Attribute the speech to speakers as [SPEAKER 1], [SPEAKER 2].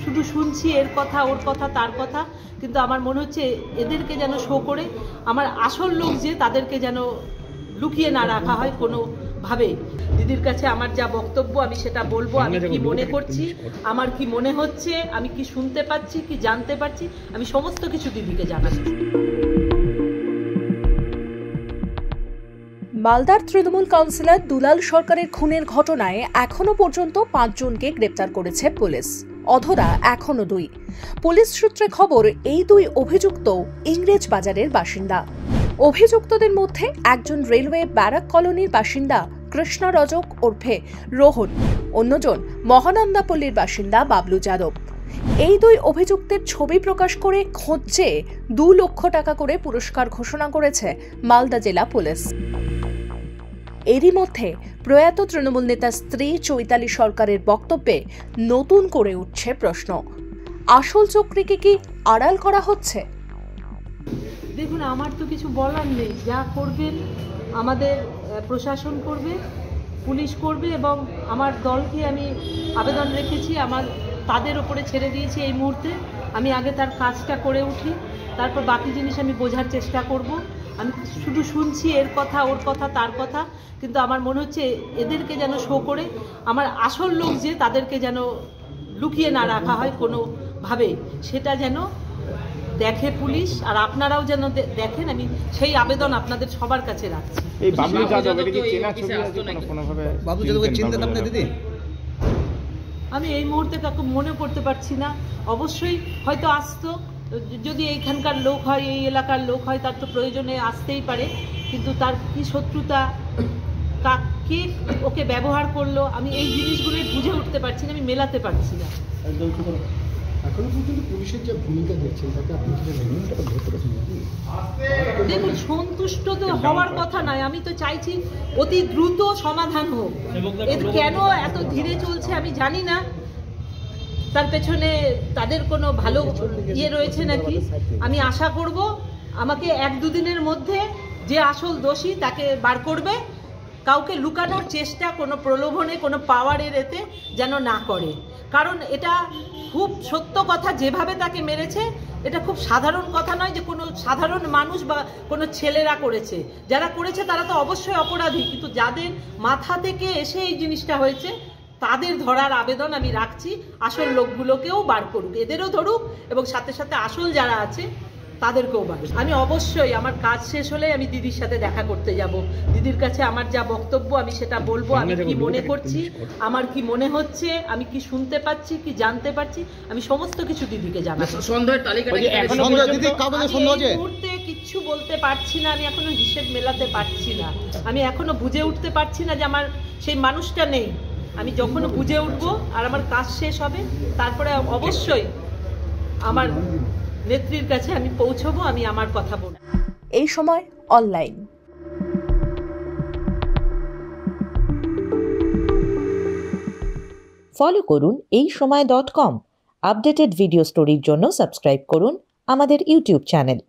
[SPEAKER 1] শুধু শুনছি এর কথা ওর কথা তার কথা, কিন্তু আমার মনে হচ্ছে এদেরকে যেন শো করে আমার আসল লোক যে তাদেরকে যেন লুকিয়ে না রাখা হয় কোনোভাবে। দিদির কাছে আমার যা বক্তব্য আমি সেটা বলবো, আমি কি মনে করছি, আমার কি মনে হচ্ছে, আমি কি শুনতে পাচ্ছি, কি জানতে পারছি, আমি সমস্ত কিছু দিদিকে জানাবো।
[SPEAKER 2] মালদার তৃণমূল কাউন্সিলর দুলাল সরকারের খুনের ঘটনায় এখনো পর্যন্ত 5 জনকে গ্রেপ্তার করেছে পুলিশ। অধরা এখনো 2। পুলিশ সূত্রে খবর, এই 2 অভিযুক্ত ইংরেজ বাজারের বাসিন্দা। অভিযুক্তদের মধ্যে একজন রেলওয়ে ব্যারাক কলোনির বাসিন্দা কৃষ্ণ রজক ওরফে রোহন, অন্যজন মহানন্দাপল্লীর বাসিন্দা বাবলু যাদব। এই 2 অভিযুক্তের ছবি প্রকাশ করে খোঁজ চেয়ে 2 লক্ষ টাকা করে পুরস্কার ঘোষণা করেছে মালদা জেলা পুলিশ। এরই মধ্যে প্রয়াত তৃণমূল নেতা স্ত্রী চৈতালি সরকারের বক্তব্যে নতুন করে উঠছে প্রশ্ন, আসল চক্রীকে কি আড়াল করা হচ্ছে?
[SPEAKER 1] দেখুন, আমার তো কিছু বলার নেই। যা করবেন আমাদের প্রশাসন করবে, পুলিশ করবে, এবং আমার দলকে আমি আবেদন রেখেছি, তাদের ওপরে ছেড়ে দিয়েছি এই মুহূর্তে। আমি আগে তার কাজটা করে উঠি, তারপর বাকি জিনিস আমি বোঝার চেষ্টা করব। আমি শুধু শুনছি এর কথা ওর কথা তার কথা, কিন্তু আমার মনে হচ্ছে এদেরকে যেন শো করে আমার আসল লোক যে তাদেরকে যেন লুকিয়ে না রাখা হয় কোনোভাবে, সেটা যেন দেখে পুলিশ, আর আপনারাও যেন দেখেন। আমি সেই আবেদন আপনাদের সবার কাছে রাখছি।
[SPEAKER 3] এই বাবলু যাদব এটা কি চেনা ছবি আছে কোনোভাবে? বাবলু যাদবকে চিনতেন আপনি দিদি?
[SPEAKER 1] আমি এই মুহূর্তে কাউকে মনে করতে পারছি না। অবশ্যই হয়তো আসতো, যদি এইখানকার লোক হয়, এই এলাকার লোক হয়, তার তো প্রয়োজনে আসতেই পারে, কিন্তু তার কি শত্রুতা, কে ওকে ব্যবহার করলো, আমি এই জিনিসগুলোই বুঝে উঠতে পারছি না, আমি মেলাতে পারছি না।
[SPEAKER 4] এখনো পর্যন্ত পুলিশের যে ভূমিকা দেখছেন তাতে আপনি কি
[SPEAKER 1] দেখুন, সন্তুষ্ট তো হওয়ার কথা নয়, আমি তো চাইছি অতি দ্রুত সমাধান হোক। এর কেন এত ধীরে চলছে আমি জানি না, তার পেছনে তাদের কোনো ভালো রয়েছে নাকি। আমি আশা করব আমাকে 1-2 দিনের মধ্যে যে আসল দোষী তাকে বার করবে। কাউকে লুকানোর চেষ্টা কোনো প্রলোভনে, কোনো পাওয়ারের এতে যেন না করে, কারণ এটা খুব সত্য কথা। যেভাবে তাকে মেরেছে এটা খুব সাধারণ কথা নয় যে কোনো সাধারণ মানুষ বা কোনো ছেলেরা করেছে। যারা করেছে তারা তো অবশ্যই অপরাধী, কিন্তু যাদের মাথা থেকে এসে এই জিনিসটা হয়েছে তাদের ধরার আবেদন আমি রাখছি। আসল লোকগুলোকেও বার করুক, এদেরও ধরুক, এবং সাথে সাথে আসল যারা আছে তাদেরকেও বার। আমি অবশ্যই আমার কাজ শেষ হলে আমি দিদির সাথে দেখা করতে যাব। দিদির কাছে আমার যা বক্তব্য আমি সেটা বলবো, আমি কি মনে করছি, আমার কি মনে হচ্ছে, আমি কি শুনতে পাচ্ছি, কি জানতে পারছি, আমি সমস্ত কিছু দিদিকে জানাবো। এই মুহূর্তে কিচ্ছু বলতে পারছি না, আমি এখনো হিসেব মেলাতে পারছি না, আমি এখনো বুঝে উঠতে পারছি না যে আমার সেই মানুষটা নেই। আমি যখন বুঝে উঠবো আর আমার কাজ শেষ হবে, তারপরে অবশ্যই আমার নেত্রীর কাছে আমি পৌঁছবো, আমি আমার কথা বলবো।
[SPEAKER 2] এই সময় অনলাইন
[SPEAKER 5] ফলো করুন এইসময়.com। আপডেটেড ভিডিও স্টোরির জন্য সাবস্ক্রাইব করুন আমাদের ইউটিউব চ্যানেল।